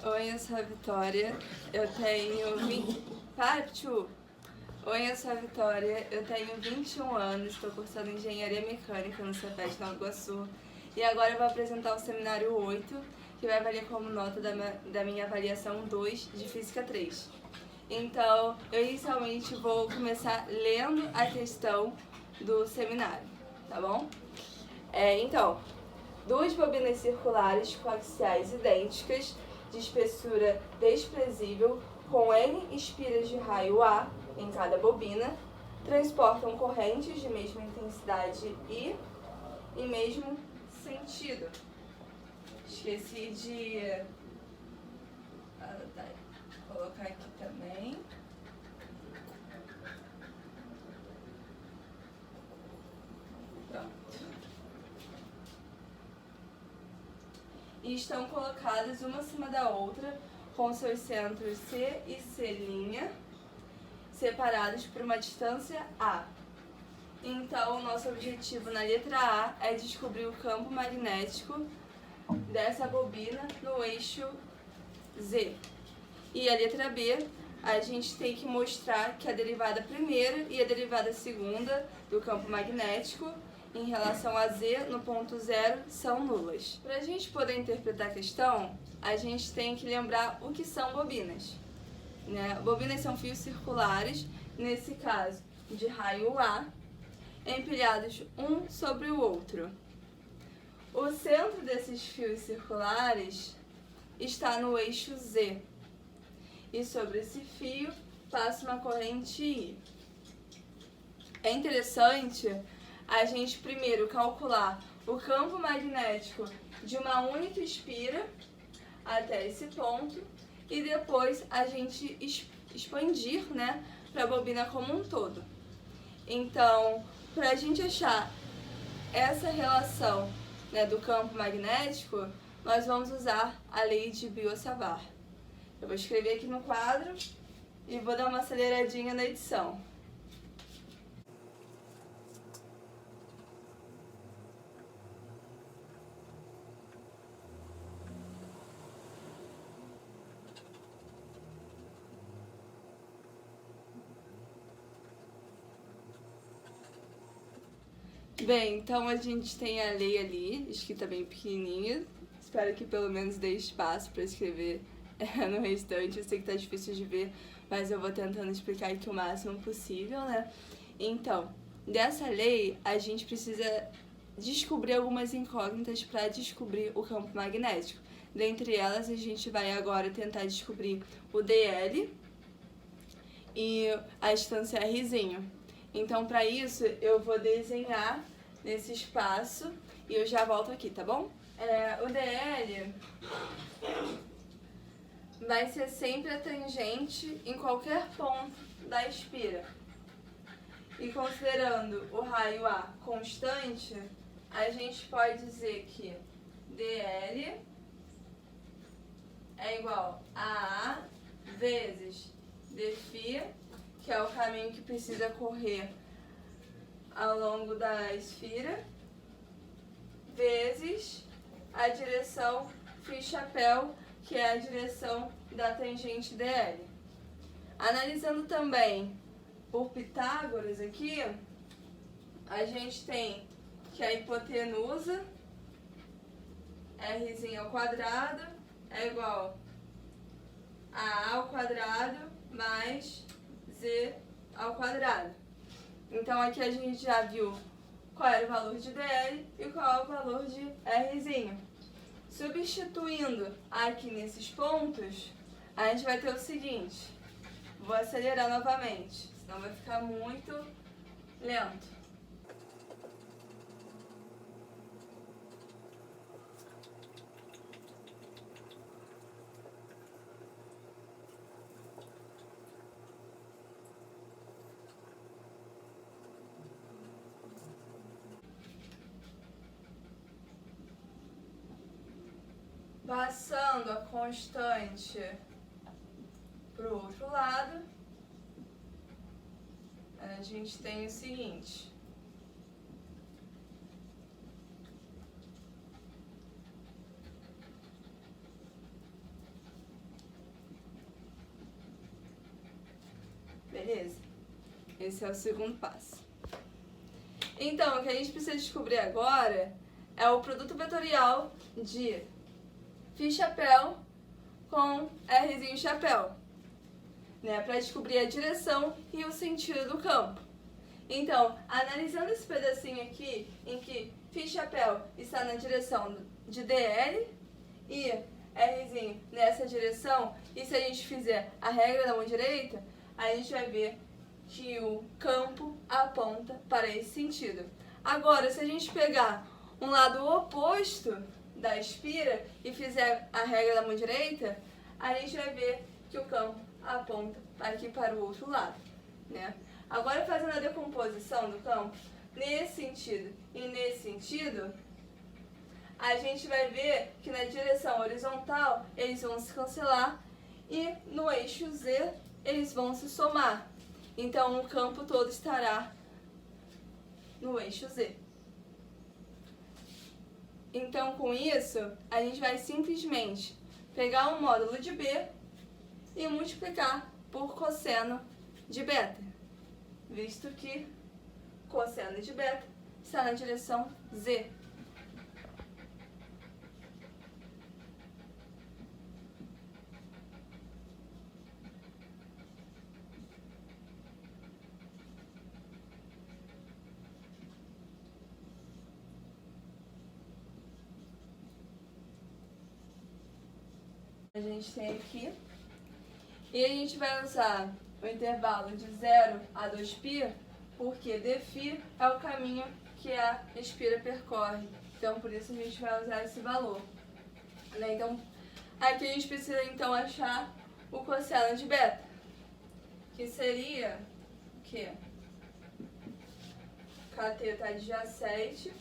Oi, eu sou a Vitória, eu tenho 20... Para, Pichu! Oi, eu sou a Vitória, eu tenho 21 anos, estou cursando Engenharia Mecânica no Cefet Nova Iguaçu e agora eu vou apresentar o seminário 8, que vai valer como nota da minha avaliação 2 de Física 3. Então, eu inicialmente vou começar lendo a questão do seminário, tá bom? Então, duas bobinas circulares coaxiais idênticas, de espessura desprezível, com N espiras de raio A em cada bobina, transportam correntes de mesma intensidade e mesmo sentido. Esqueci de colocar aqui também. Pronto. E estão colocadas uma acima da outra, com seus centros C e C', separados por uma distância A. Então, o nosso objetivo na letra A é descobrir o campo magnético dessa bobina no eixo Z. E a letra B, a gente tem que mostrar que a derivada primeira e a derivada segunda do campo magnético em relação a Z no ponto zero são nulas. Para a gente poder interpretar a questão, a gente tem que lembrar o que são bobinas. Bobinas são fios circulares, nesse caso de raio A, empilhados um sobre o outro. O centro desses fios circulares está no eixo Z, e sobre esse fio passa uma corrente I. É interessante a gente primeiro calcular o campo magnético de uma única espira até esse ponto e depois a gente expandir, para a bobina como um todo. Então, para a gente achar essa relação, do campo magnético, nós vamos usar a lei de Biot-Savart. Eu vou escrever aqui no quadro e vou dar uma aceleradinha na edição. Bem, então a gente tem a lei ali, escrita bem pequenininha. Espero que pelo menos dê espaço para escrever no restante. Eu sei que tá difícil de ver, mas eu vou tentando explicar aqui o máximo possível, Então, dessa lei, a gente precisa descobrir algumas incógnitas para descobrir o campo magnético. Dentre elas, a gente vai agora tentar descobrir o DL e a distância Rzinho. Então, para isso, eu vou desenhar nesse espaço e eu já volto aqui, tá bom? O DL vai ser sempre a tangente em qualquer ponto da espira. E considerando o raio A constante, a gente pode dizer que DL é igual a A vezes dφ, que é o caminho que precisa correr ao longo da esfera, vezes a direção φ-chapéu, que é a direção da tangente DL. Analisando também por Pitágoras aqui, a gente tem que a hipotenusa, R ao quadrado, é igual a A ao quadrado mais Z ao quadrado. Então aqui a gente já viu qual era o valor de DL e qual é o valor de R. Substituindo aqui nesses pontos, a gente vai ter o seguinte. Vou acelerar novamente, senão vai ficar muito lento. Passando a constante para o outro lado, a gente tem o seguinte. Beleza? Esse é o segundo passo. Então, o que a gente precisa descobrir agora é o produto vetorial de φ-chapéu com Rzinho chapéu, né? Para descobrir a direção e o sentido do campo. Então, analisando esse pedacinho aqui, em que φ-chapéu está na direção de DL e Rzinho nessa direção, e se a gente fizer a regra da mão direita, a gente vai ver que o campo aponta para esse sentido. Agora, se a gente pegar um lado oposto da espira e fizer a regra da mão direita, a gente vai ver que o campo aponta aqui para o outro lado, né? Agora, fazendo a decomposição do campo nesse sentido e nesse sentido, a gente vai ver que na direção horizontal eles vão se cancelar e no eixo Z eles vão se somar. Então, o campo todo estará no eixo Z. Então, com isso, a gente vai simplesmente pegar o módulo de B e multiplicar por cosseno de beta, visto que cosseno de beta está na direção Z. A gente tem aqui, e a gente vai usar o intervalo de 0 a 2π, porque dφ é o caminho que a espira percorre. Então, por isso a gente vai usar esse valor, né? Então, aqui a gente precisa então achar o cosseno de beta, que seria o quê? Cateto adjacente,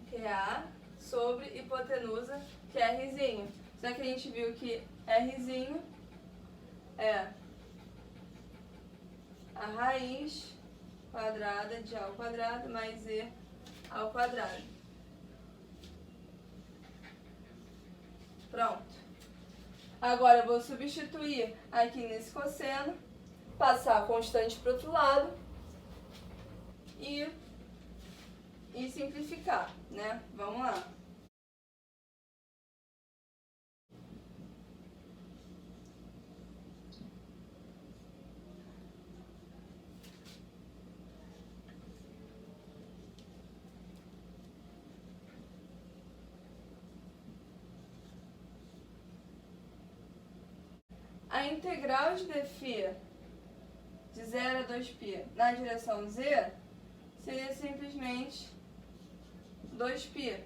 que é A, sobre hipotenusa, que é Rzinho. Só que a gente viu que Rzinho é a raiz quadrada de A ao quadrado mais E ao quadrado. Pronto. Agora eu vou substituir aqui nesse cosseno, passar a constante para o outro lado e simplificar, né? Vamos lá. A integral de dφ de 0 a 2π na direção Z seria simplesmente 2π,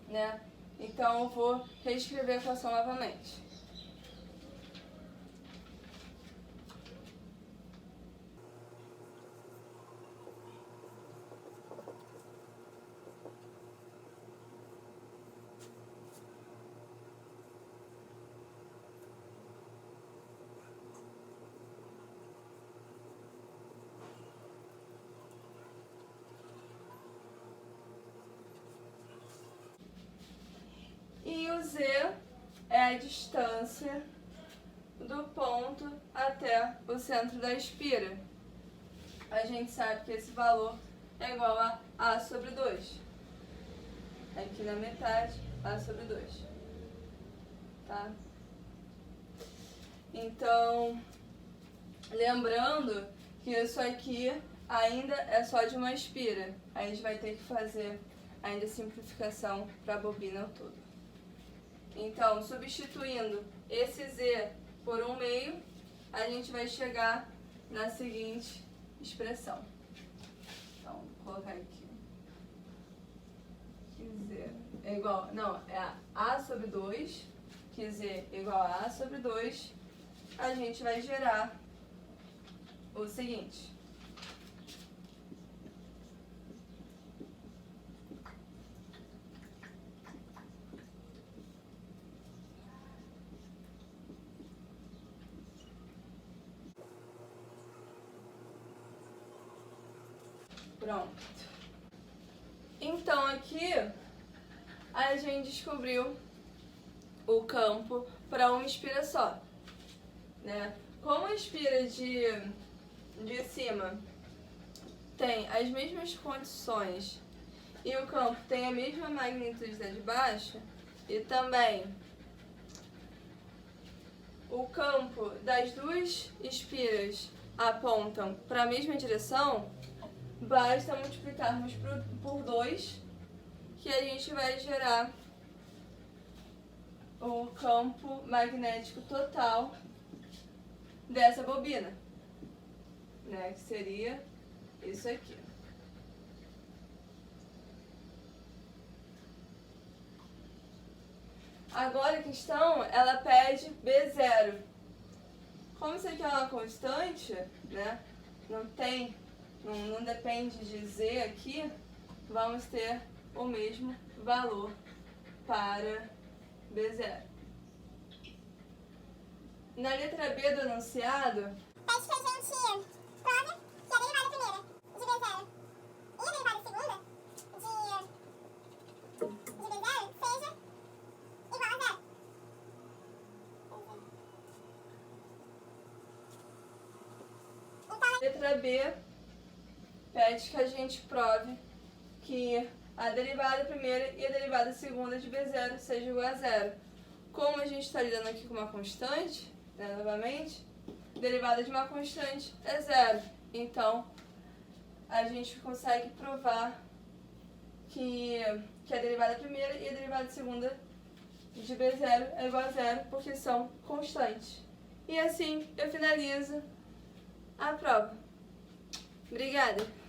né? Então eu vou reescrever a equação novamente. E o Z é a distância do ponto até o centro da espira. A gente sabe que esse valor é igual a A sobre 2. Aqui na metade, A sobre 2. Tá? Então, lembrando que isso aqui ainda é só de uma espira. A gente vai ter que fazer ainda simplificação para a bobina toda. Então, substituindo esse Z por 1/2, a gente vai chegar na seguinte expressão. Então, vou colocar aqui. Que Z é igual... Não, é A sobre 2, que Z é igual a A sobre 2. A gente vai gerar o seguinte. Pronto. Então aqui a gente descobriu o campo para uma espira só, né? como a espira de cima tem as mesmas condições e o campo tem a mesma magnitude da de baixo, e também o campo das duas espiras apontam para a mesma direção, basta multiplicarmos por 2 que a gente vai gerar o campo magnético total dessa bobina, né? Que seria isso aqui. Agora a questão, ela pede B0. Como isso aqui é uma constante, né? Não depende de Z aqui, vamos ter o mesmo valor para B0. Na letra B do enunciado, pede que a gente prove que a derivada primeira de B0 e a derivada segunda de B0 seja igual a zero. Então, letra B pede que a gente prove que a derivada primeira e a derivada segunda de B0 seja igual a zero. Como a gente está lidando aqui com uma constante, né, novamente, derivada de uma constante é zero. Então, a gente consegue provar que a derivada primeira e a derivada segunda de B0 é igual a zero, porque são constantes. E assim eu finalizo a prova. Obrigada!